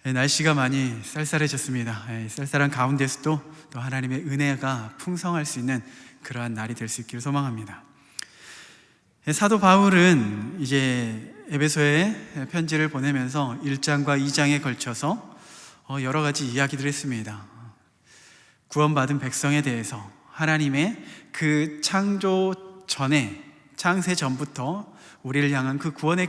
날씨가 많이 쌀쌀해졌습니다. 쌀쌀한 가운데서도 또 하나님의 은혜가 풍성할 수 있는 그러한 날이 될 수 있기를 소망합니다. 사도 바울은 이제 에베소에 편지를 보내면서 1장과 2장에 걸쳐서 여러 가지 이야기들을 했습니다. 구원받은 백성에 대해서 하나님의 그 창조 전에, 창세 전부터 우리를 향한 그 구원의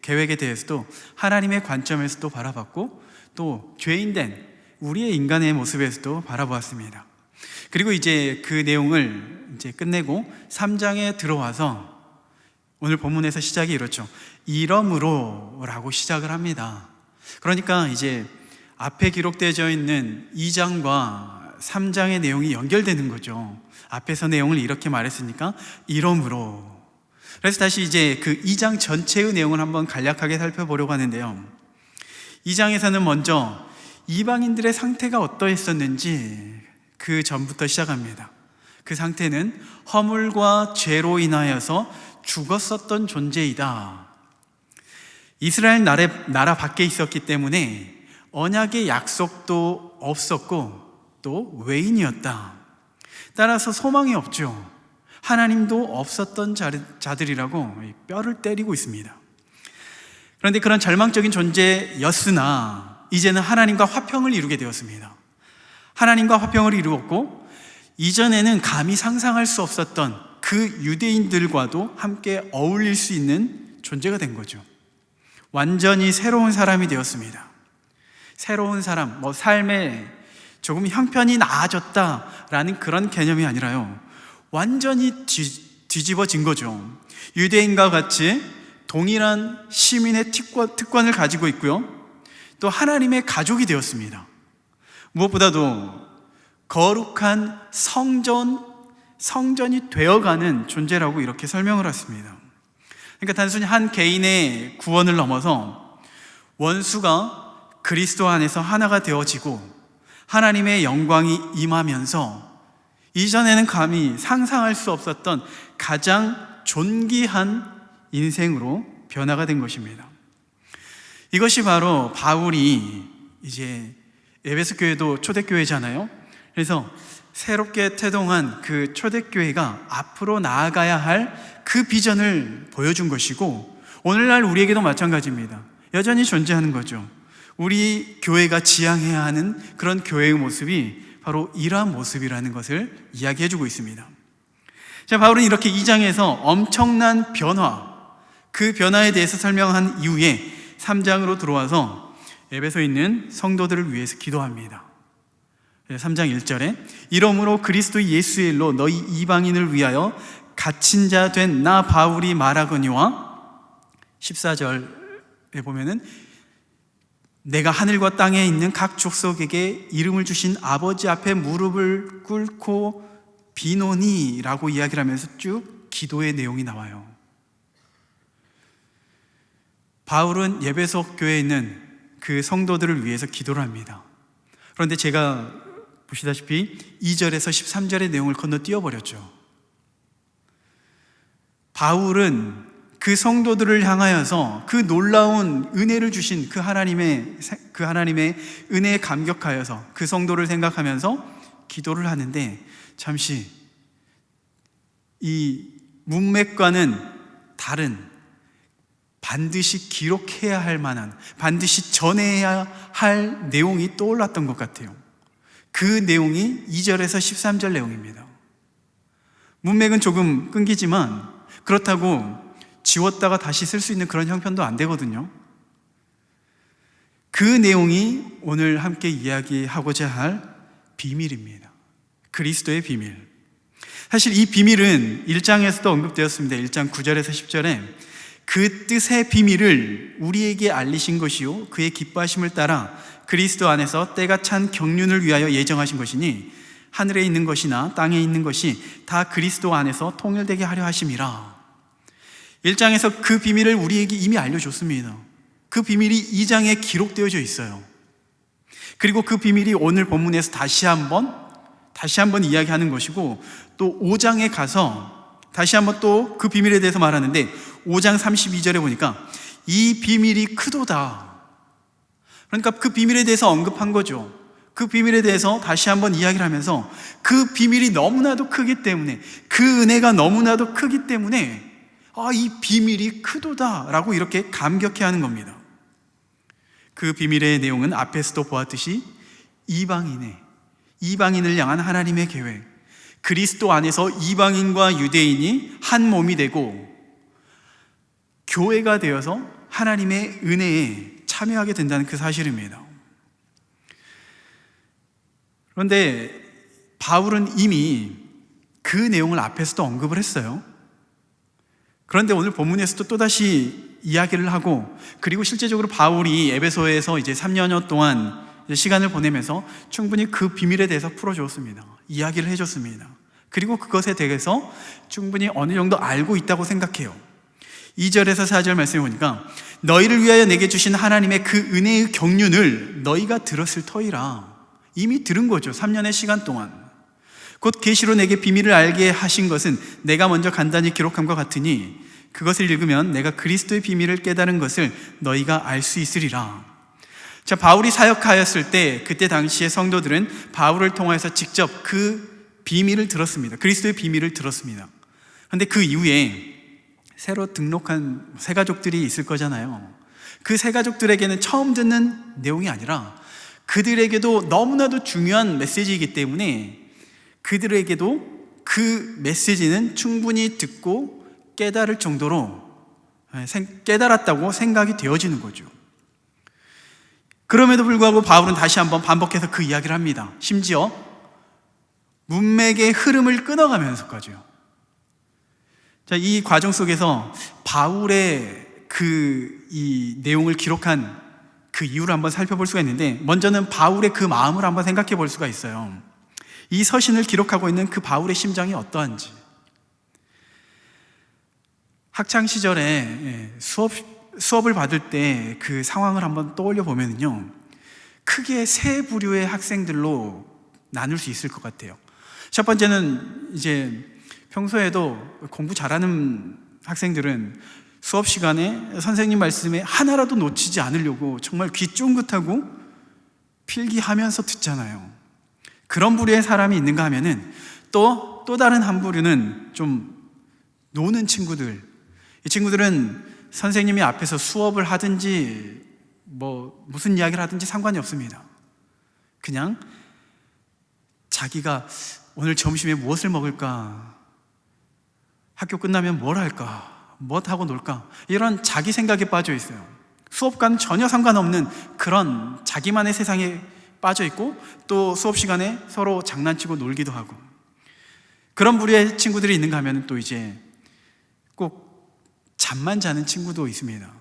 계획에 대해서도 하나님의 관점에서도 바라봤고, 또 죄인된 우리의 인간의 모습에서도 바라보았습니다. 그리고 이제 그 내용을 이제 끝내고 3장에 들어와서 오늘 본문에서 시작이 이렇죠. 이러므로 라고 시작을 합니다. 그러니까 이제 앞에 기록되어 있는 2장과 3장의 내용이 연결되는 거죠. 앞에서 내용을 이렇게 말했으니까 이러므로. 그래서 다시 이제 그 2장 전체의 내용을 한번 간략하게 살펴보려고 하는데요. 2장에서는 먼저 이방인들의 상태가 어떠했었는지 그 전부터 시작합니다. 그 상태는 허물과 죄로 인하여서 죽었었던 존재이다. 이스라엘 나라 밖에 있었기 때문에 언약의 약속도 없었고 또 외인이었다. 따라서 소망이 없죠. 하나님도 없었던 자들이라고 뼈를 때리고 있습니다. 그런데 그런 절망적인 존재였으나 이제는 하나님과 화평을 이루게 되었습니다. 하나님과 화평을 이루었고, 이전에는 감히 상상할 수 없었던 그 유대인들과도 함께 어울릴 수 있는 존재가 된 거죠. 완전히 새로운 사람이 되었습니다. 새로운 사람, 삶에 조금 형편이 나아졌다라는 그런 개념이 아니라요, 완전히 뒤집어진 거죠. 유대인과 같이 동일한 시민의 특권을 가지고 있고요, 또 하나님의 가족이 되었습니다. 무엇보다도 거룩한 성전이 되어가는 존재라고 이렇게 설명을 했습니다. 그러니까 단순히 한 개인의 구원을 넘어서 원수가 그리스도 안에서 하나가 되어지고 하나님의 영광이 임하면서 이전에는 감히 상상할 수 없었던 가장 존귀한 인생으로 변화가 된 것입니다. 이것이 바로 바울이 이제 에베소 교회도 초대교회잖아요. 그래서 새롭게 태동한 그 초대교회가 앞으로 나아가야 할 그 비전을 보여준 것이고, 오늘날 우리에게도 마찬가지입니다. 여전히 존재하는 거죠. 우리 교회가 지향해야 하는 그런 교회의 모습이 바로 이러한 모습이라는 것을 이야기해주고 있습니다. 자, 바울은 이렇게 2장에서 엄청난 변화, 그 변화에 대해서 설명한 이후에 3장으로 들어와서 에베소에 있는 성도들을 위해서 기도합니다. 3장 1절에 이러므로 그리스도 예수의 일로 너희 이방인을 위하여 갇힌 자 된 나 바울이 말하거니와, 14절에 보면은 내가 하늘과 땅에 있는 각 족속에게 이름을 주신 아버지 앞에 무릎을 꿇고 비노니 라고 이야기를 하면서 쭉 기도의 내용이 나와요. 바울은 에베소 교회에 있는 그 성도들을 위해서 기도를 합니다. 그런데 제가 보시다시피 2절에서 13절의 내용을 건너뛰어 버렸죠. 바울은 그 성도들을 향하여서 그 놀라운 은혜를 주신 그 하나님의 은혜에 감격하여서 그 성도를 생각하면서 기도를 하는데, 잠시 이 문맥과는 다른, 반드시 기록해야 할 만한, 반드시 전해야 할 내용이 떠올랐던 것 같아요. 그 내용이 2절에서 13절 내용입니다. 문맥은 조금 끊기지만 그렇다고 지웠다가 다시 쓸 수 있는 그런 형편도 안 되거든요. 그 내용이 오늘 함께 이야기하고자 할 비밀입니다. 그리스도의 비밀. 사실 이 비밀은 1장에서도 언급되었습니다. 1장 9절에서 10절에 그 뜻의 비밀을 우리에게 알리신 것이요 그의 기뻐하심을 따라 그리스도 안에서 때가 찬 경륜을 위하여 예정하신 것이니 하늘에 있는 것이나 땅에 있는 것이 다 그리스도 안에서 통일되게 하려 하심이라. 1장에서 그 비밀을 우리에게 이미 알려줬습니다. 그 비밀이 2장에 기록되어져 있어요. 그리고 그 비밀이 오늘 본문에서 다시 한번 이야기하는 것이고, 또 5장에 가서 다시 한번 또 그 비밀에 대해서 말하는데 5장 32절에 보니까 이 비밀이 크도다. 그러니까 그 비밀에 대해서 언급한 거죠. 그 비밀에 대해서 다시 한번 이야기를 하면서 그 비밀이 너무나도 크기 때문에, 그 은혜가 너무나도 크기 때문에 이 비밀이 크도다라고 이렇게 감격해하는 겁니다. 그 비밀의 내용은 앞에서도 보았듯이 이방인을 향한 하나님의 계획, 그리스도 안에서 이방인과 유대인이 한 몸이 되고 교회가 되어서 하나님의 은혜에 참여하게 된다는 그 사실입니다. 그런데 바울은 이미 그 내용을 앞에서도 언급을 했어요. 그런데 오늘 본문에서도 또다시 이야기를 하고, 그리고 실제적으로 바울이 에베소에서 이제 3년여 동안 시간을 보내면서 충분히 그 비밀에 대해서 풀어주었습니다. 이야기를 해줬습니다. 그리고 그것에 대해서 충분히 어느 정도 알고 있다고 생각해요. 2절에서 4절 말씀해 보니까 너희를 위하여 내게 주신 하나님의 그 은혜의 경륜을 너희가 들었을 터이라. 이미 들은 거죠. 3년의 시간 동안. 곧 계시로 내게 비밀을 알게 하신 것은 내가 먼저 간단히 기록함과 같으니 그것을 읽으면 내가 그리스도의 비밀을 깨달은 것을 너희가 알 수 있으리라. 자, 바울이 사역하였을 때 그때 당시의 성도들은 바울을 통해서 직접 그 비밀을 들었습니다. 그리스도의 비밀을 들었습니다. 그런데 그 이후에 새로 등록한 새가족들이 있을 거잖아요. 그 새가족들에게는 처음 듣는 내용이 아니라 그들에게도 너무나도 중요한 메시지이기 때문에 그들에게도 그 메시지는 충분히 듣고 깨달을 정도로 깨달았다고 생각이 되어지는 거죠. 그럼에도 불구하고 바울은 다시 한번 반복해서 그 이야기를 합니다. 심지어 문맥의 흐름을 끊어가면서까지요. 자, 이 과정 속에서 바울의 이 내용을 기록한 그 이유를 한번 살펴볼 수가 있는데, 먼저는 바울의 그 마음을 한번 생각해 볼 수가 있어요. 이 서신을 기록하고 있는 그 바울의 심정이 어떠한지. 학창 시절에 수업을 받을 때 그 상황을 한번 떠올려 보면요, 크게 세 부류의 학생들로 나눌 수 있을 것 같아요. 첫 번째는 이제 평소에도 공부 잘하는 학생들은 수업 시간에 선생님 말씀에 하나라도 놓치지 않으려고 정말 귀 쫑긋하고 필기하면서 듣잖아요. 그런 부류의 사람이 있는가 하면은 또 다른 한 부류는 좀 노는 친구들. 이 친구들은 선생님이 앞에서 수업을 하든지 무슨 이야기를 하든지 상관이 없습니다. 그냥 자기가 오늘 점심에 무엇을 먹을까, 학교 끝나면 뭘 할까, 뭐 하고 놀까, 이런 자기 생각에 빠져 있어요. 수업과는 전혀 상관없는 그런 자기만의 세상에 빠져 있고, 또 수업 시간에 서로 장난치고 놀기도 하고, 그런 부류의 친구들이 있는가 하면 또 이제 꼭 잠만 자는 친구도 있습니다.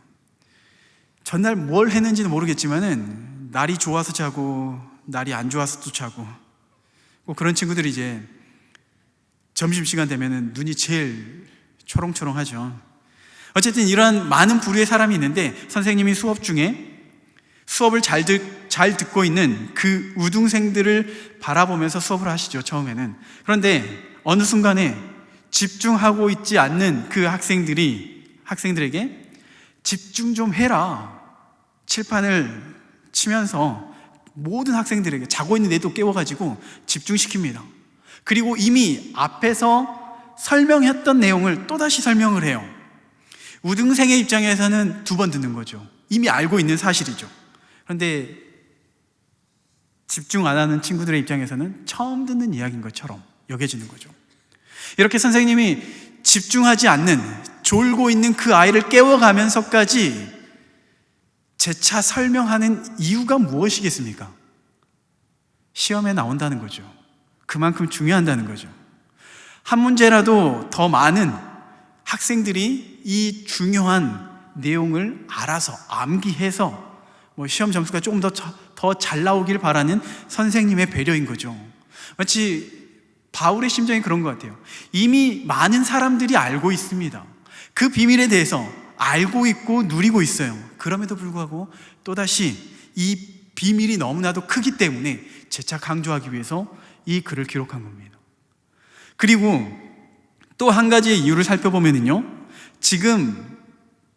전날 뭘 했는지는 모르겠지만은 날이 좋아서 자고 날이 안 좋아서 또 자고, 꼭 그런 친구들이 이제 점심시간 되면은 눈이 제일 초롱초롱하죠. 어쨌든 이런 많은 부류의 사람이 있는데, 선생님이 수업 중에 수업을 잘 듣고 있는 그 우등생들을 바라보면서 수업을 하시죠, 처음에는. 그런데 어느 순간에 집중하고 있지 않는 그 학생들에게 집중 좀 해라, 칠판을 치면서 모든 학생들에게 자고 있는 애도 깨워가지고 집중시킵니다. 그리고 이미 앞에서 설명했던 내용을 또다시 설명을 해요. 우등생의 입장에서는 2번 듣는 거죠. 이미 알고 있는 사실이죠. 그런데 집중 안 하는 친구들의 입장에서는 처음 듣는 이야기인 것처럼 여겨지는 거죠. 이렇게 선생님이 집중하지 않는, 졸고 있는 그 아이를 깨워가면서까지 재차 설명하는 이유가 무엇이겠습니까? 시험에 나온다는 거죠. 그만큼 중요하다는 거죠. 한 문제라도 더 많은 학생들이 이 중요한 내용을 알아서 암기해서 시험 점수가 조금 더 잘 나오길 바라는 선생님의 배려인 거죠. 마치 바울의 심정이 그런 것 같아요. 이미 많은 사람들이 알고 있습니다. 그 비밀에 대해서 알고 있고 누리고 있어요. 그럼에도 불구하고 또다시 이 비밀이 너무나도 크기 때문에 재차 강조하기 위해서 이 글을 기록한 겁니다. 그리고 또 한 가지의 이유를 살펴보면요, 지금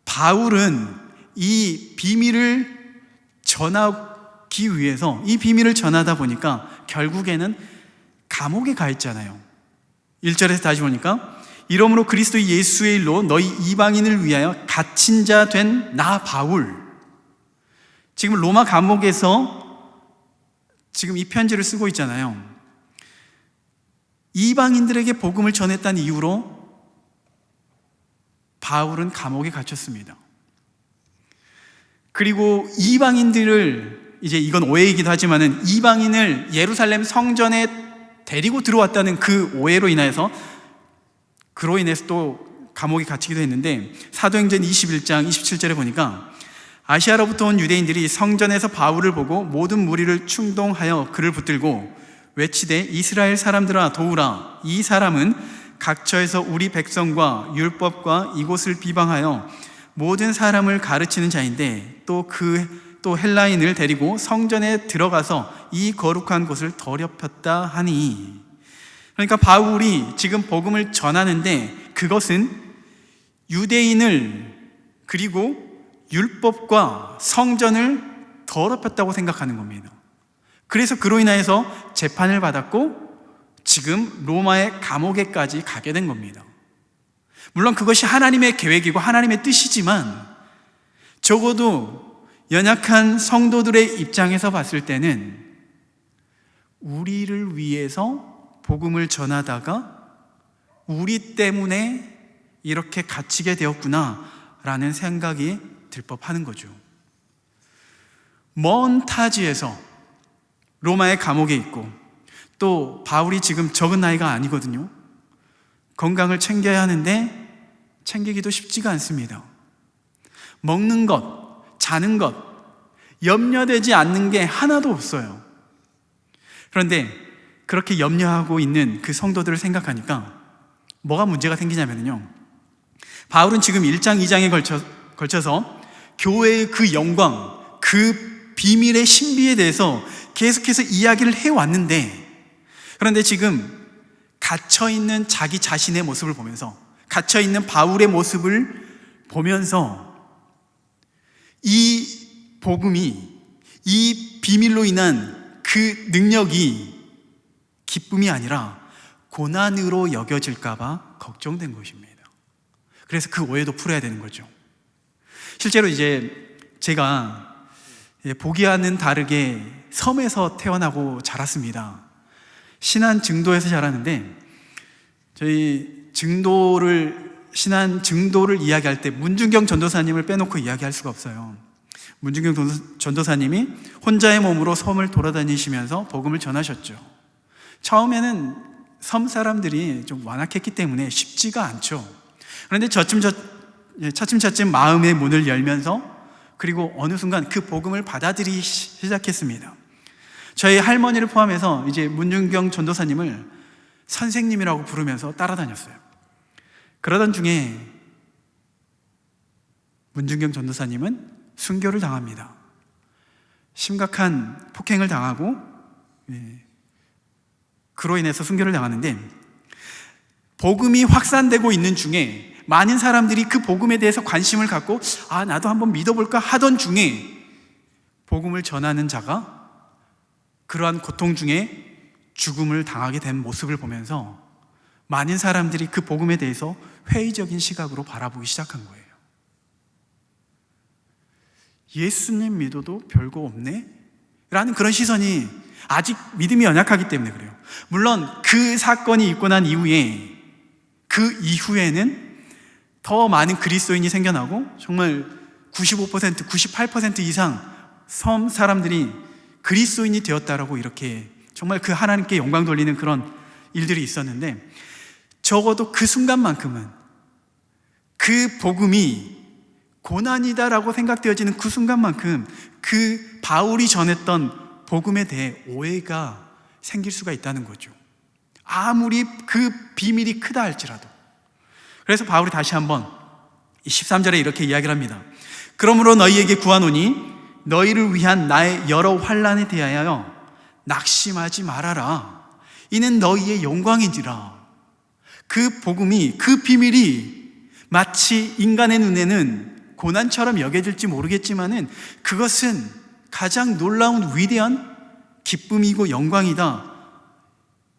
바울은 이 비밀을 전하기 위해서 이 비밀을 전하다 보니까 결국에는 감옥에 가 있잖아요. 1절에서 다시 보니까 이러므로 그리스도 예수의 일로 너희 이방인을 위하여 갇힌 자 된 나 바울. 지금 로마 감옥에서 지금 이 편지를 쓰고 있잖아요. 이방인들에게 복음을 전했다는 이유로 바울은 감옥에 갇혔습니다. 그리고 이방인들을, 이제 이건 오해이기도 하지만은 이방인을 예루살렘 성전에 데리고 들어왔다는 그 오해로 인해서 또 감옥에 갇히기도 했는데, 사도행전 21장 27절에 보니까 아시아로부터 온 유대인들이 성전에서 바울을 보고 모든 무리를 충동하여 그를 붙들고 외치되 이스라엘 사람들아 도우라, 이 사람은 각처에서 우리 백성과 율법과 이곳을 비방하여 모든 사람을 가르치는 자인데 또 헬라인을 데리고 성전에 들어가서 이 거룩한 곳을 더럽혔다 하니. 그러니까 바울이 지금 복음을 전하는데 그것은 유대인을, 그리고 율법과 성전을 더럽혔다고 생각하는 겁니다. 그래서 그로 인하여서 재판을 받았고 지금 로마의 감옥에까지 가게 된 겁니다. 물론 그것이 하나님의 계획이고 하나님의 뜻이지만 적어도 연약한 성도들의 입장에서 봤을 때는 우리를 위해서 복음을 전하다가 우리 때문에 이렇게 갇히게 되었구나 라는 생각이 들 법하는 거죠. 먼 타지에서 로마의 감옥에 있고, 또 바울이 지금 적은 나이가 아니거든요. 건강을 챙겨야 하는데 챙기기도 쉽지가 않습니다. 먹는 것, 자는 것, 염려되지 않는 게 하나도 없어요. 그런데 그렇게 염려하고 있는 그 성도들을 생각하니까 뭐가 문제가 생기냐면요, 바울은 지금 1장, 2장에 걸쳐서 교회의 그 영광, 그 비밀의 신비에 대해서 계속해서 이야기를 해왔는데, 그런데 지금 갇혀있는 자기 자신의 모습을 보면서, 갇혀있는 바울의 모습을 보면서 이 복음이, 이 비밀로 인한 그 능력이 기쁨이 아니라 고난으로 여겨질까봐 걱정된 것입니다. 그래서 그 오해도 풀어야 되는 거죠. 실제로 이제 제가 보기와는 다르게 섬에서 태어나고 자랐습니다. 신안 증도에서 자랐는데, 저희 신안 증도를 이야기할 때 문중경 전도사님을 빼놓고 이야기할 수가 없어요. 문중경 전도사님이 혼자의 몸으로 섬을 돌아다니시면서 복음을 전하셨죠. 처음에는 섬 사람들이 좀 완악했기 때문에 쉽지가 않죠. 그런데 차츰차츰 마음의 문을 열면서, 그리고 어느 순간 그 복음을 받아들이기 시작했습니다. 저희 할머니를 포함해서 이제 문중경 전도사님을 선생님이라고 부르면서 따라다녔어요. 그러던 중에 문중경 전도사님은 순교를 당합니다. 심각한 폭행을 당하고 그로 인해서 순교를 당하는데, 복음이 확산되고 있는 중에 많은 사람들이 그 복음에 대해서 관심을 갖고 나도 한번 믿어볼까 하던 중에 복음을 전하는 자가 그러한 고통 중에 죽음을 당하게 된 모습을 보면서 많은 사람들이 그 복음에 대해서 회의적인 시각으로 바라보기 시작한 거예요. 예수님 믿어도 별거 없네? 라는 그런 시선이, 아직 믿음이 연약하기 때문에 그래요. 물론 그 사건이 있고 난 이후에, 그 이후에는 더 많은 그리스도인이 생겨나고 정말 95%, 98% 이상 섬 사람들이 그리스도인이 되었다라고, 이렇게 정말 그 하나님께 영광 돌리는 그런 일들이 있었는데, 적어도 그 순간만큼은, 그 복음이 고난이다라고 생각되어지는 그 순간만큼 그 바울이 전했던 복음에 대해 오해가 생길 수가 있다는 거죠. 아무리 그 비밀이 크다 할지라도. 그래서 바울이 다시 한번 13절에 이렇게 이야기를 합니다. 그러므로 너희에게 구하노니 너희를 위한 나의 여러 환난에 대하여 낙심하지 말아라. 이는 너희의 영광이니라. 그 복음이, 그 비밀이 마치 인간의 눈에는 고난처럼 여겨질지 모르겠지만은 그것은 가장 놀라운 위대한 기쁨이고 영광이다,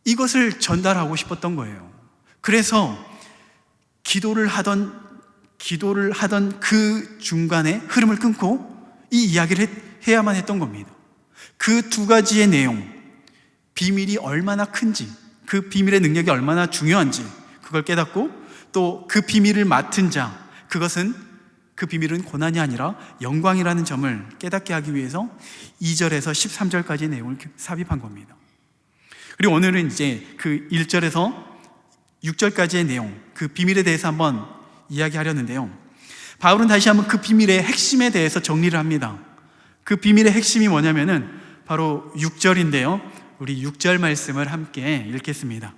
이것을 전달하고 싶었던 거예요. 그래서 기도를 하던 그 중간에 흐름을 끊고 이 이야기를 해야만 했던 겁니다. 그 두 가지의 내용, 비밀이 얼마나 큰지, 그 비밀의 능력이 얼마나 중요한지 그걸 깨닫고, 또 그 비밀을 맡은 자, 그 비밀은 고난이 아니라 영광이라는 점을 깨닫게 하기 위해서 2절에서 13절까지의 내용을 삽입한 겁니다. 그리고 오늘은 이제 그 1절에서 6절까지의 내용, 그 비밀에 대해서 한번 이야기하려는데요. 바울은 다시 한번 그 비밀의 핵심에 대해서 정리를 합니다. 그 비밀의 핵심이 뭐냐면은 바로 6절인데요. 우리 6절 말씀을 함께 읽겠습니다.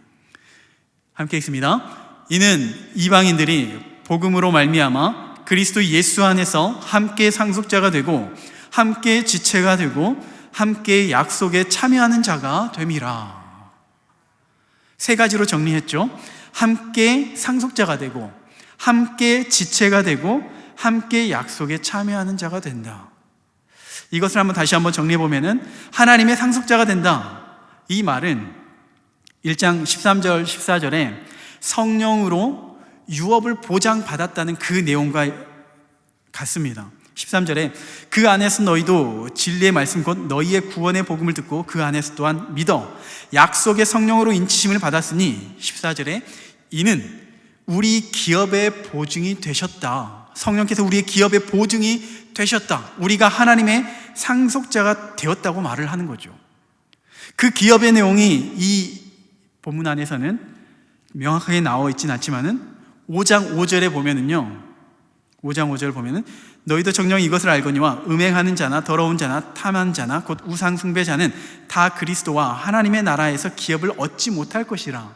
함께 읽습니다. 이는 이방인들이 복음으로 말미암아 그리스도 예수 안에서 함께 상속자가 되고 함께 지체가 되고 함께 약속에 참여하는 자가 됨이라. 세 가지로 정리했죠. 함께 상속자가 되고 함께 지체가 되고 함께 약속에 참여하는 자가 된다. 이것을 한번 다시 한번 정리해 보면은 하나님의 상속자가 된다, 이 말은 1장 13절 14절에 성령으로 유업을 보장받았다는 그 내용과 같습니다. 13절에 그 안에서 너희도 진리의 말씀 곧 너희의 구원의 복음을 듣고 그 안에서 또한 믿어 약속의 성령으로 인치심을 받았으니, 14절에 이는 우리 기업의 보증이 되셨다. 성령께서 우리의 기업의 보증이 되셨다. 우리가 하나님의 상속자가 되었다고 말을 하는 거죠. 그 기업의 내용이 이 본문 안에서는 명확하게 나와 있진 않지만은 5장 5절에 보면은요, 5장 5절 보면은 너희도 정녕 이것을 알거니와 음행하는 자나 더러운 자나 탐하는 자나 곧 우상 숭배자는 다 그리스도와 하나님의 나라에서 기업을 얻지 못할 것이라.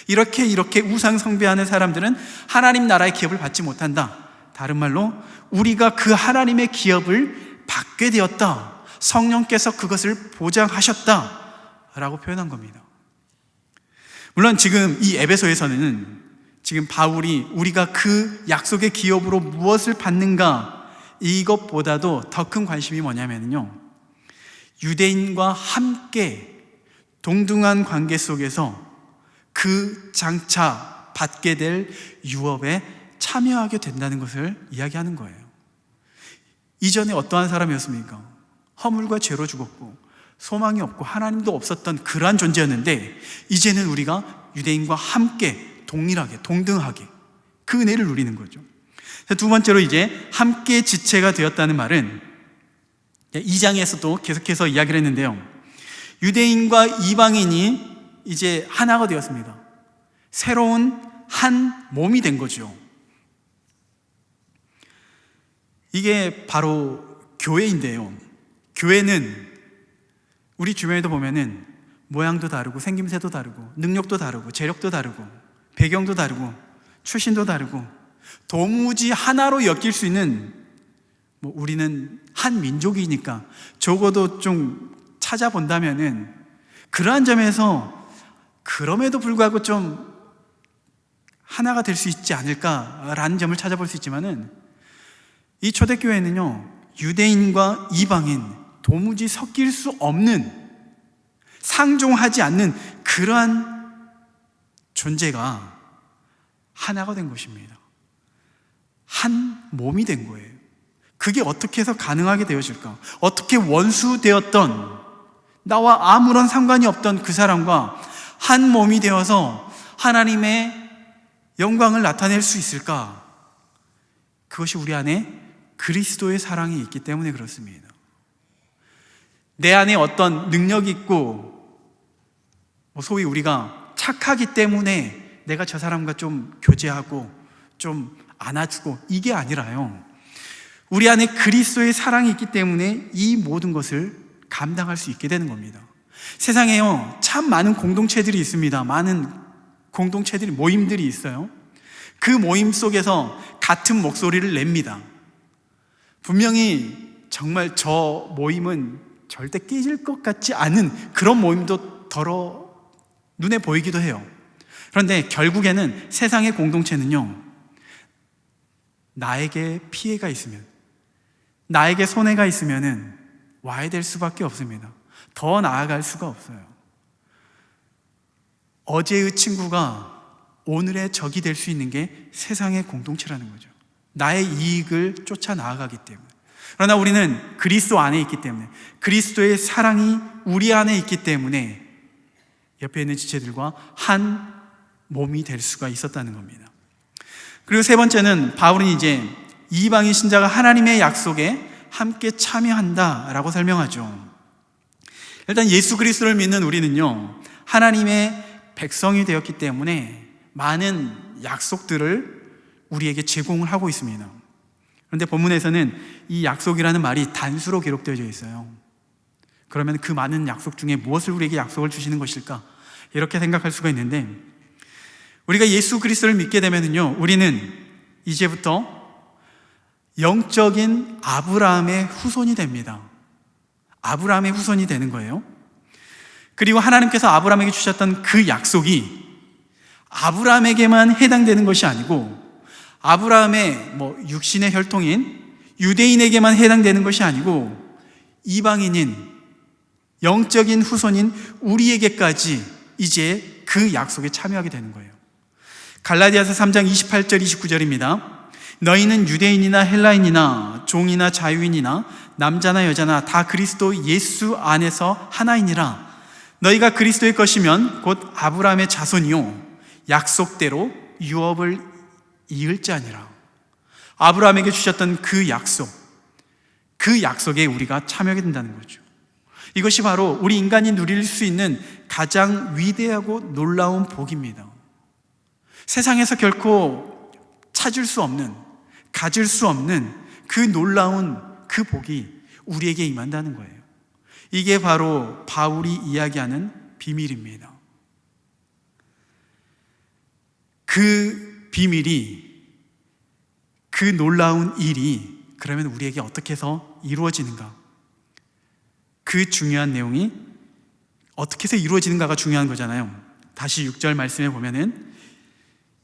이렇게 우상 숭배하는 사람들은 하나님 나라의 기업을 받지 못한다. 다른 말로 우리가 그 하나님의 기업을 받게 되었다. 성령께서 그것을 보장하셨다 라고 표현한 겁니다. 물론 지금 이 에베소에서는 지금 바울이 우리가 그 약속의 기업으로 무엇을 받는가, 이것보다도 더 큰 관심이 뭐냐면요, 유대인과 함께 동등한 관계 속에서 그 장차 받게 될 유업에 참여하게 된다는 것을 이야기하는 거예요. 이전에 어떠한 사람이었습니까? 허물과 죄로 죽었고 소망이 없고 하나님도 없었던 그러한 존재였는데, 이제는 우리가 유대인과 함께 동일하게 동등하게 그 은혜를 누리는 거죠. 두 번째로 이제 함께 지체가 되었다는 말은 2장에서도 계속해서 이야기를 했는데요, 유대인과 이방인이 이제 하나가 되었습니다. 새로운 한 몸이 된 거죠. 이게 바로 교회인데요, 교회는 우리 주변에도 보면은 모양도 다르고 생김새도 다르고 능력도 다르고 재력도 다르고 배경도 다르고 출신도 다르고 도무지 하나로 엮일 수 있는, 우리는 한 민족이니까 적어도 좀 찾아본다면은 그러한 점에서 그럼에도 불구하고 좀 하나가 될 수 있지 않을까라는 점을 찾아볼 수 있지만은, 이 초대교회는요, 유대인과 이방인 도무지 섞일 수 없는, 상종하지 않는 그러한 존재가 하나가 된 것입니다. 한 몸이 된 거예요. 그게 어떻게 해서 가능하게 되어질까? 어떻게 원수되었던, 나와 아무런 상관이 없던 그 사람과 한 몸이 되어서 하나님의 영광을 나타낼 수 있을까? 그것이 우리 안에 그리스도의 사랑이 있기 때문에 그렇습니다. 내 안에 어떤 능력이 있고 소위 우리가 착하기 때문에 내가 저 사람과 좀 교제하고 좀 안아주고, 이게 아니라요, 우리 안에 그리스도의 사랑이 있기 때문에 이 모든 것을 감당할 수 있게 되는 겁니다. 세상에요, 참 많은 공동체들이 있습니다. 많은 공동체들이, 모임들이 있어요. 그 모임 속에서 같은 목소리를 냅니다. 분명히 정말 저 모임은 절대 깨질 것 같지 않은 그런 모임도 눈에 보이기도 해요. 그런데 결국에는 세상의 공동체는요, 나에게 피해가 있으면, 나에게 손해가 있으면은 와야 될 수밖에 없습니다. 더 나아갈 수가 없어요. 어제의 친구가 오늘의 적이 될 수 있는 게 세상의 공동체라는 거죠. 나의 이익을 쫓아 나아가기 때문에. 그러나 우리는 그리스도 안에 있기 때문에, 그리스도의 사랑이 우리 안에 있기 때문에 옆에 있는 지체들과 한 몸이 될 수가 있었다는 겁니다. 그리고 세 번째는 바울은 이제 이방인 신자가 하나님의 약속에 함께 참여한다라고 설명하죠. 일단 예수 그리스도를 믿는 우리는요, 하나님의 백성이 되었기 때문에 많은 약속들을 우리에게 제공을 하고 있습니다. 그런데 본문에서는 이 약속이라는 말이 단수로 기록되어 있어요. 그러면 그 많은 약속 중에 무엇을 우리에게 약속을 주시는 것일까? 이렇게 생각할 수가 있는데, 우리가 예수 그리스도를 믿게 되면요, 우리는 이제부터 영적인 아브라함의 후손이 됩니다. 아브라함의 후손이 되는 거예요. 그리고 하나님께서 아브라함에게 주셨던 그 약속이 아브라함에게만 해당되는 것이 아니고, 아브라함의 육신의 혈통인 유대인에게만 해당되는 것이 아니고, 이방인인 영적인 후손인 우리에게까지 이제 그 약속에 참여하게 되는 거예요. 갈라디아서 3장 28절 29절입니다. 너희는 유대인이나 헬라인이나 종이나 자유인이나 남자나 여자나 다 그리스도 예수 안에서 하나이니라. 너희가 그리스도의 것이면 곧 아브라함의 자손이요 약속대로 유업을 이을 자니라. 아브라함에게 주셨던 그 약속에 우리가 참여하게 된다는 거죠. 이것이 바로 우리 인간이 누릴 수 있는 가장 위대하고 놀라운 복입니다. 세상에서 결코 찾을 수 없는, 가질 수 없는 그 놀라운 그 복이 우리에게 임한다는 거예요. 이게 바로 바울이 이야기하는 비밀입니다. 그 비밀이, 그 놀라운 일이 그러면 우리에게 어떻게 해서 이루어지는가? 그 중요한 내용이 어떻게 해서 이루어지는가가 중요한 거잖아요. 다시 6절 말씀에 보면은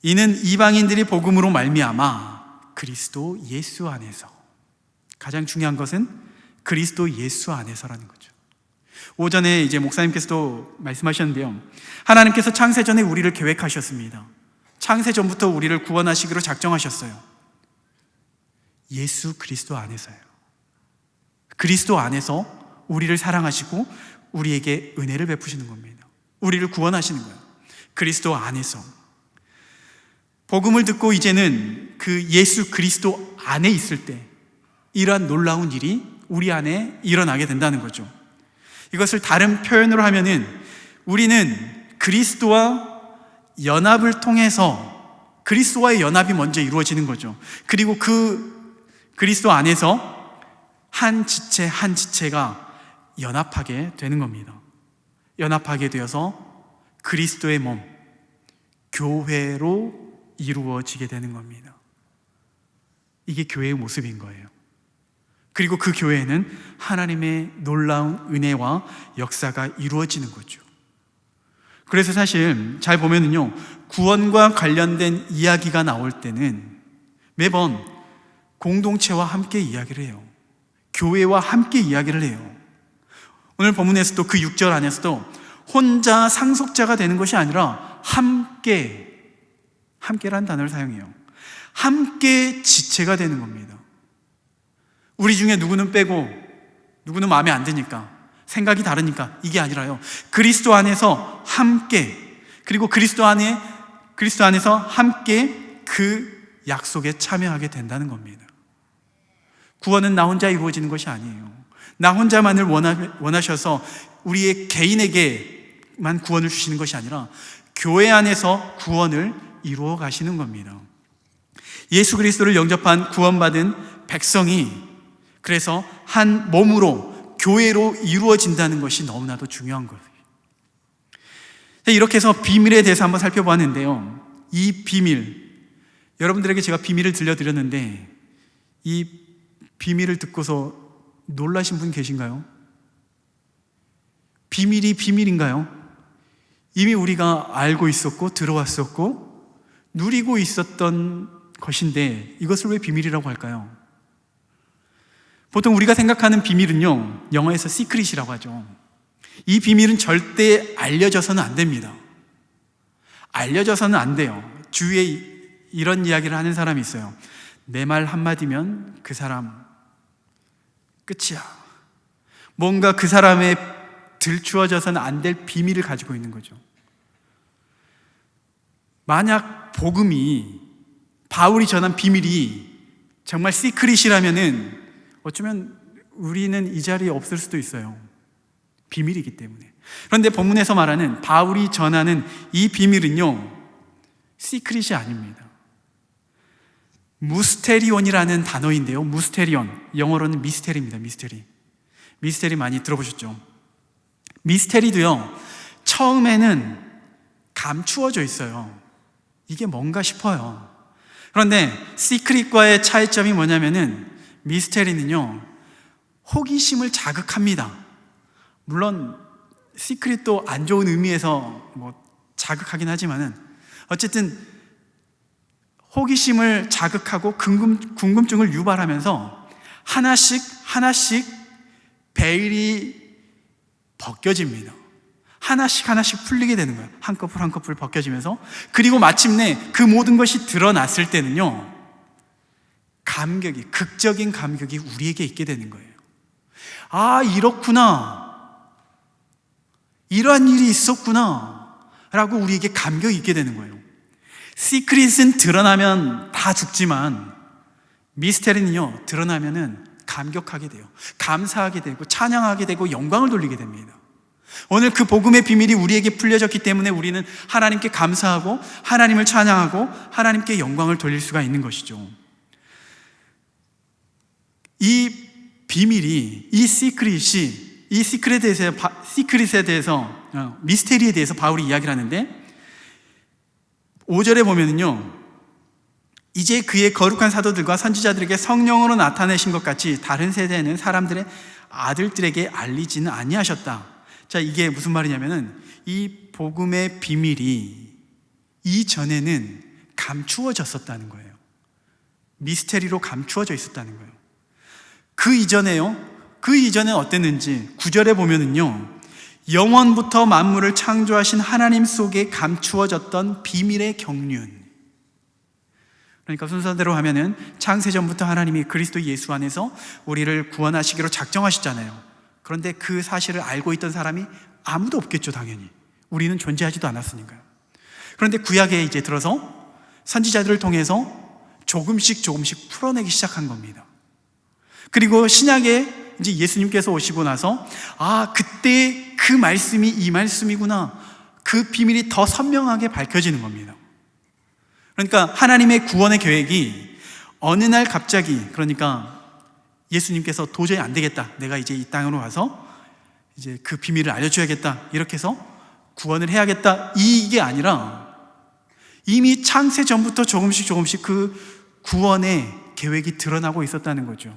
이는 이방인들이 복음으로 말미암아 그리스도 예수 안에서, 가장 중요한 것은 그리스도 예수 안에서라는 거죠. 오전에 이제 목사님께서도 말씀하셨는데요, 하나님께서 창세 전에 우리를 계획하셨습니다. 창세 전부터 우리를 구원하시기로 작정하셨어요. 예수 그리스도 안에서요. 그리스도 안에서 우리를 사랑하시고 우리에게 은혜를 베푸시는 겁니다. 우리를 구원하시는 거예요. 그리스도 안에서. 복음을 듣고 이제는 그 예수 그리스도 안에 있을 때 이러한 놀라운 일이 우리 안에 일어나게 된다는 거죠. 이것을 다른 표현으로 하면은 우리는 그리스도와 연합을 통해서, 그리스도와의 연합이 먼저 이루어지는 거죠. 그리고 그 그리스도 안에서 한 지체 한 지체가 연합하게 되는 겁니다. 연합하게 되어서 그리스도의 몸, 교회로 이루어지게 되는 겁니다. 이게 교회의 모습인 거예요. 그리고 그 교회에는 하나님의 놀라운 은혜와 역사가 이루어지는 거죠. 그래서 사실 잘 보면은요, 구원과 관련된 이야기가 나올 때는 매번 공동체와 함께 이야기를 해요. 교회와 함께 이야기를 해요. 오늘 본문에서도 그 6절 안에서도 혼자 상속자가 되는 것이 아니라 함께란 단어를 사용해요. 함께 지체가 되는 겁니다. 우리 중에 누구는 빼고 누구는 마음에 안 드니까, 생각이 다르니까, 이게 아니라요, 그리스도 안에서 함께, 그리고 그리스도 안에서 함께 그 약속에 참여하게 된다는 겁니다. 구원은 나 혼자 이루어지는 것이 아니에요. 나 혼자만을 원하셔서 우리의 개인에게만 구원을 주시는 것이 아니라 교회 안에서 구원을 이루어 가시는 겁니다. 예수 그리스도를 영접한 구원받은 백성이 그래서 한 몸으로, 교회로 이루어진다는 것이 너무나도 중요한 거예요. 이렇게 해서 비밀에 대해서 한번 살펴보았는데요, 이 비밀, 여러분들에게 제가 비밀을 들려드렸는데 이 비밀을 듣고서 놀라신 분 계신가요? 비밀이 비밀인가요? 이미 우리가 알고 있었고 들어왔었고 누리고 있었던 것인데 이것을 왜 비밀이라고 할까요? 보통 우리가 생각하는 비밀은요, 영어에서 시크릿이라고 하죠. 이 비밀은 절대 알려져서는 안 됩니다. 알려져서는 안 돼요. 주위에 이런 이야기를 하는 사람이 있어요. 내 말 한마디면 그 사람 끝이야. 뭔가 그 사람의 들추어져서는 안 될 비밀을 가지고 있는 거죠. 만약 복음이, 바울이 전한 비밀이 정말 시크릿이라면은 어쩌면 우리는 이 자리에 없을 수도 있어요. 비밀이기 때문에. 그런데 본문에서 말하는 바울이 전하는 이 비밀은요, 시크릿이 아닙니다. 무스테리온이라는 단어인데요. 무스테리온, 영어로는 미스테리입니다. 미스테리 많이 들어보셨죠? 미스테리도요, 처음에는 감추어져 있어요. 이게 뭔가 싶어요. 그런데 시크릿과의 차이점이 뭐냐면은, 미스테리는요, 호기심을 자극합니다. 물론 시크릿도 안 좋은 의미에서 자극하긴 하지만은, 어쨌든 호기심을 자극하고 궁금증을 유발하면서 하나씩 베일이 벗겨집니다. 하나씩 풀리게 되는 거예요. 한 커플 벗겨지면서, 그리고 마침내 그 모든 것이 드러났을 때는요, 극적인 감격이 우리에게 있게 되는 거예요. 아, 이렇구나, 이러한 일이 있었구나 라고 우리에게 감격이 있게 되는 거예요. 시크릿은 드러나면 다 죽지만, 미스테리는요, 드러나면은 감격하게 돼요. 감사하게 되고 찬양하게 되고 영광을 돌리게 됩니다. 오늘 그 복음의 비밀이 우리에게 풀려졌기 때문에 우리는 하나님께 감사하고 하나님을 찬양하고 하나님께 영광을 돌릴 수가 있는 것이죠. 이 비밀이, 이 시크릿에 대해서, 미스테리에 대해서 바울이 이야기를 하는데, 5절에 보면은요, 이제 그의 거룩한 사도들과 선지자들에게 성령으로 나타내신 것 같이 다른 세대에는 사람들의 아들들에게 알리지는 아니하셨다. 자, 이게 무슨 말이냐면은, 이 복음의 비밀이 이전에는 감추어졌었다는 거예요. 미스테리로 감추어져 있었다는 거예요. 그 이전에 어땠는지 9절에 보면은요, 영원부터 만물을 창조하신 하나님 속에 감추어졌던 비밀의 경륜. 그러니까 순서대로 하면은 창세전부터 하나님이 그리스도 예수 안에서 우리를 구원하시기로 작정하셨잖아요. 그런데 그 사실을 알고 있던 사람이 아무도 없겠죠, 당연히. 우리는 존재하지도 않았으니까요. 그런데 구약에 이제 들어서 선지자들을 통해서 조금씩 풀어내기 시작한 겁니다. 그리고 신약에 이제 예수님께서 오시고 나서, 아, 그때 그 말씀이 이 말씀이구나, 그 비밀이 더 선명하게 밝혀지는 겁니다. 그러니까 하나님의 구원의 계획이 어느 날 갑자기, 그러니까 예수님께서 도저히 안 되겠다, 내가 이제 이 땅으로 와서 이제 그 비밀을 알려줘야겠다, 이렇게 해서 구원을 해야겠다, 이게 아니라 이미 창세 전부터 조금씩 그 구원의 계획이 드러나고 있었다는 거죠.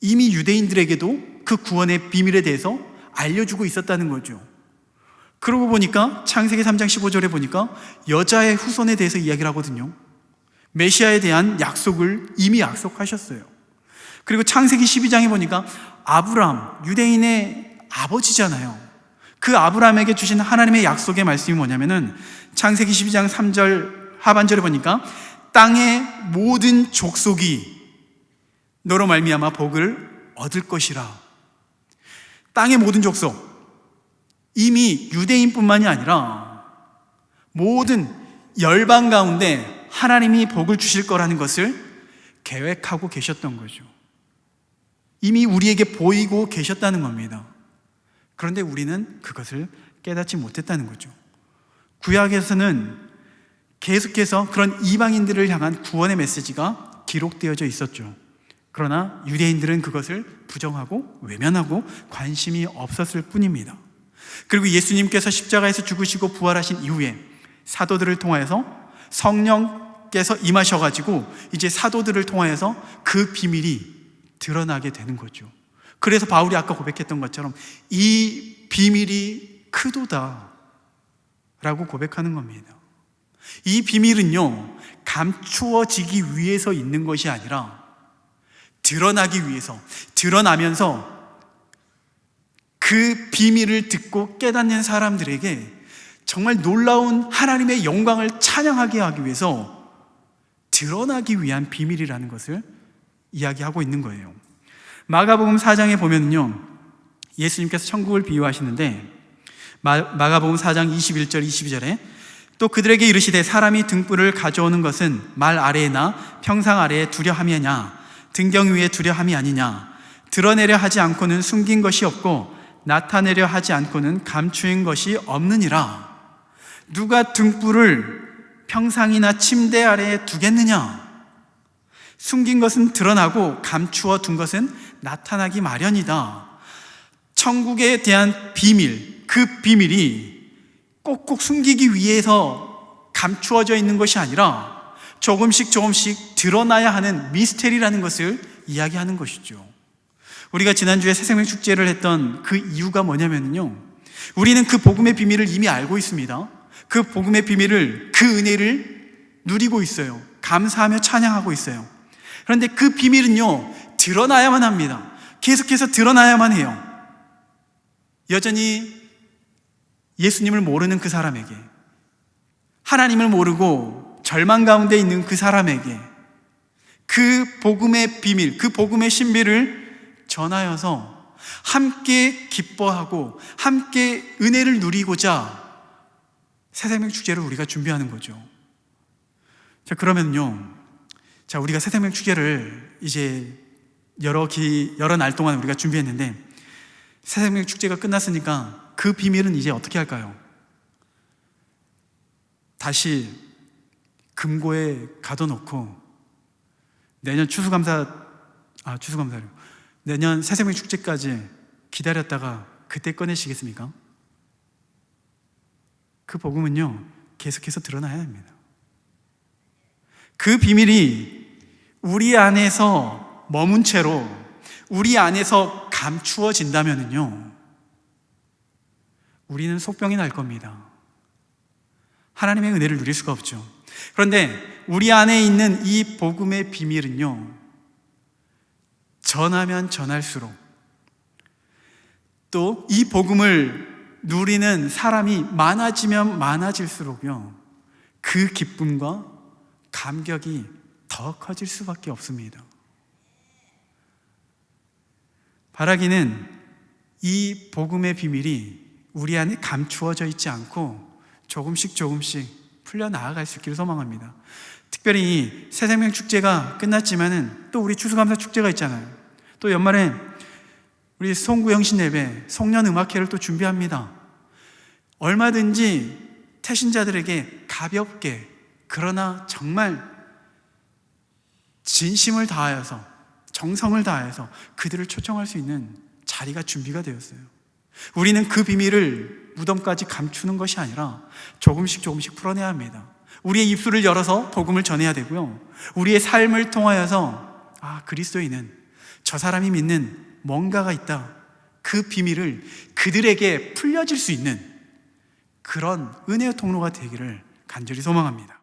이미 유대인들에게도 그 구원의 비밀에 대해서 알려주고 있었다는 거죠. 그러고 보니까 창세기 3장 15절에 보니까 여자의 후손에 대해서 이야기를 하거든요. 메시아에 대한 약속을 이미 약속하셨어요. 그리고 창세기 12장에 보니까 아브람, 유대인의 아버지잖아요. 그 아브람에게 주신 하나님의 약속의 말씀이 뭐냐면은, 창세기 12장 3절 하반절에 보니까 땅의 모든 족속이 너로 말미암아 복을 얻을 것이라. 땅의 모든 족속, 이미 유대인뿐만이 아니라 모든 열방 가운데 하나님이 복을 주실 거라는 것을 계획하고 계셨던 거죠. 이미 우리에게 보이고 계셨다는 겁니다. 그런데 우리는 그것을 깨닫지 못했다는 거죠. 구약에서는 계속해서 그런 이방인들을 향한 구원의 메시지가 기록되어져 있었죠. 그러나 유대인들은 그것을 부정하고 외면하고 관심이 없었을 뿐입니다. 그리고 예수님께서 십자가에서 죽으시고 부활하신 이후에 사도들을 통하여서 성령께서 임하셔가지고 이제 사도들을 통하여서 그 비밀이 드러나게 되는 거죠. 그래서 바울이 아까 고백했던 것처럼 이 비밀이 크도다 라고 고백하는 겁니다. 이 비밀은요, 감추어지기 위해서 있는 것이 아니라 드러나기 위해서, 드러나면서 그 비밀을 듣고 깨닫는 사람들에게 정말 놀라운 하나님의 영광을 찬양하게 하기 위해서 드러나기 위한 비밀이라는 것을 이야기하고 있는 거예요. 마가복음 4장에 보면요, 예수님께서 천국을 비유하시는데 마가복음 4장 21절 22절에 또 그들에게 이르시되 사람이 등불을 가져오는 것은 말 아래에나 평상 아래에 두려 함이냐 등경 위에 두려 함이 아니냐 드러내려 하지 않고는 숨긴 것이 없고 나타내려 하지 않고는 감추인 것이 없느니라. 누가 등불을 평상이나 침대 아래에 두겠느냐? 숨긴 것은 드러나고 감추어 둔 것은 나타나기 마련이다. 천국에 대한 비밀, 그 비밀이 꼭꼭 숨기기 위해서 감추어져 있는 것이 아니라 조금씩 드러나야 하는 미스테리라는 것을 이야기하는 것이죠. 우리가 지난주에 새생명 축제를 했던 그 이유가 뭐냐면요, 우리는 그 복음의 비밀을 이미 알고 있습니다. 그 복음의 비밀을, 그 은혜를 누리고 있어요. 감사하며 찬양하고 있어요. 그런데 그 비밀은요, 드러나야만 합니다. 계속해서 드러나야만 해요. 여전히 예수님을 모르는 그 사람에게, 하나님을 모르고 절망 가운데 있는 그 사람에게 그 복음의 비밀, 그 복음의 신비를 전하여서 함께 기뻐하고 함께 은혜를 누리고자 새생명 축제를 우리가 준비하는 거죠. 자, 그러면요, 자, 우리가 새생명 축제를 이제 여러 날 동안 우리가 준비했는데 새생명 축제가 끝났으니까 그 비밀은 이제 어떻게 할까요? 다시 금고에 가둬놓고 내년 내년 새생명 축제까지 기다렸다가 그때 꺼내시겠습니까? 그 복음은요, 계속해서 드러나야 합니다. 그 비밀이 우리 안에서 머문 채로 우리 안에서 감추어진다면요, 우리는 속병이 날 겁니다. 하나님의 은혜를 누릴 수가 없죠. 그런데 우리 안에 있는 이 복음의 비밀은요, 전하면 전할수록 또 이 복음을 누리는 사람이 많아지면 많아질수록요, 그 기쁨과 감격이 더 커질 수밖에 없습니다. 바라기는 이 복음의 비밀이 우리 안에 감추어져 있지 않고 조금씩 풀려 나아갈 수 있기를 소망합니다. 특별히 새생명 축제가 끝났지만은 또 우리 추수감사 축제가 있잖아요. 또 연말에 우리 송구영신 예배, 송년음악회를 또 준비합니다. 얼마든지 태신자들에게 가볍게, 그러나 정말 진심을 다하여서, 정성을 다해서 그들을 초청할 수 있는 자리가 준비가 되었어요. 우리는 그 비밀을 무덤까지 감추는 것이 아니라 조금씩 풀어내야 합니다. 우리의 입술을 열어서 복음을 전해야 되고요, 우리의 삶을 통하여서 그리스도인은 저 사람이 믿는 뭔가가 있다, 그 비밀을 그들에게 풀려질 수 있는 그런 은혜의 통로가 되기를 간절히 소망합니다.